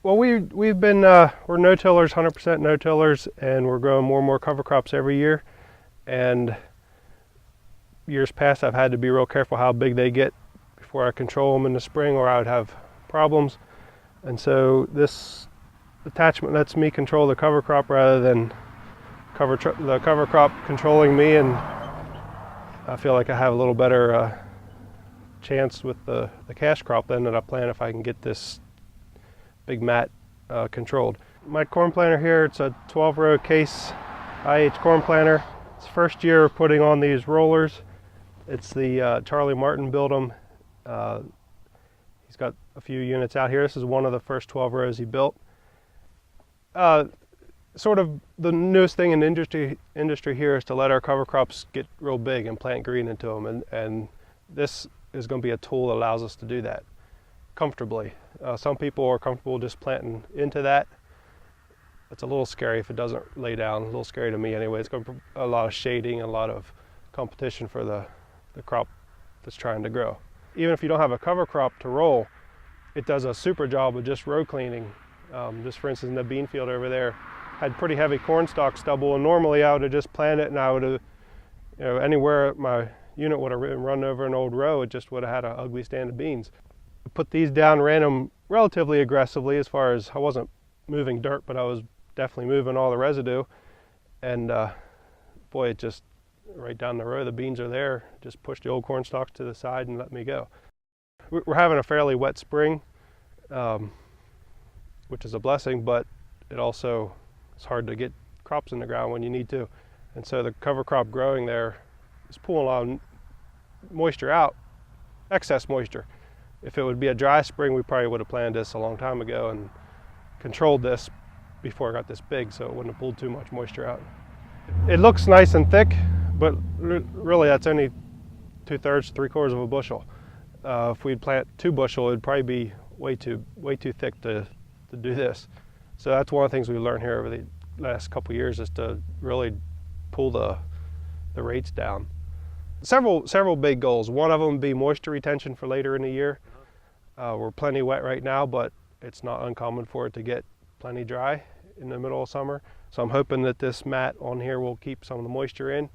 Well, we've been we're no-tillers, 100% no-tillers, and we're growing more and more cover crops every year. And years past, I've had to be real careful how big they get before I control them in the spring, or I would have problems. And so this attachment lets me control the cover crop rather than the cover crop controlling me, and I feel like I have a little better chance with the cash crop than that I plan if I can get this big mat controlled. My corn planter here, it's a 12-row case IH corn planter. It's first year putting on these rollers. It's the Charlie Martin built them. He's got a few units out here. This is one of the first 12 rows he built. Sort of the newest thing in the industry here is to let our cover crops get real big and plant green into them, and this is going to be a tool that allows us to do that comfortably. Some people are comfortable just planting into that. It's a little scary if it doesn't lay down, a little scary to me anyway. It's going to be a lot of shading, a lot of competition for the crop that's trying to grow. Even if you don't have a cover crop to roll, it does a super job of just row cleaning. Just for instance, in the bean field over there, had pretty heavy corn stalk stubble, and normally I would have just planted it and I would have, anywhere my unit would have run over an old row, it just would have had an ugly stand of beans. I put these down, ran them relatively aggressively as far as I wasn't moving dirt, but I was definitely moving all the residue. And boy, it just, right down the row, the beans are there, just pushed the old corn stalks to the side and let me go. We're having a fairly wet spring, which is a blessing, but it also is hard to get crops in the ground when you need to. And so the cover crop growing there is pulling a lot of moisture out, excess moisture. If it would be a dry spring, we probably would have planted this a long time ago and controlled this before it got this big, so it wouldn't have pulled too much moisture out. It looks nice and thick, but really that's only 2/3 to 3/4 of a bushel. If we'd plant 2 bushel, it'd probably be way too thick to do this. So that's one of the things we learned here over the last couple of years, is to really pull the rates down. Several big goals. One of them would be moisture retention for later in the year. We're plenty wet right now, but it's not uncommon for it to get plenty dry in the middle of summer. So I'm hoping that this mat on here will keep some of the moisture in.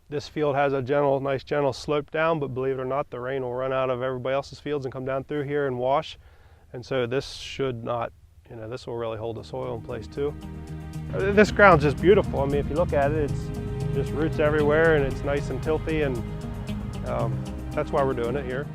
This field has a nice gentle slope down, but believe it or not, the rain will run out of everybody else's fields and come down through here and wash. And so this should not, this will really hold the soil in place too. This ground's just beautiful. I mean, if you look at it, it's just roots everywhere and it's nice and tilthy, and that's why we're doing it here.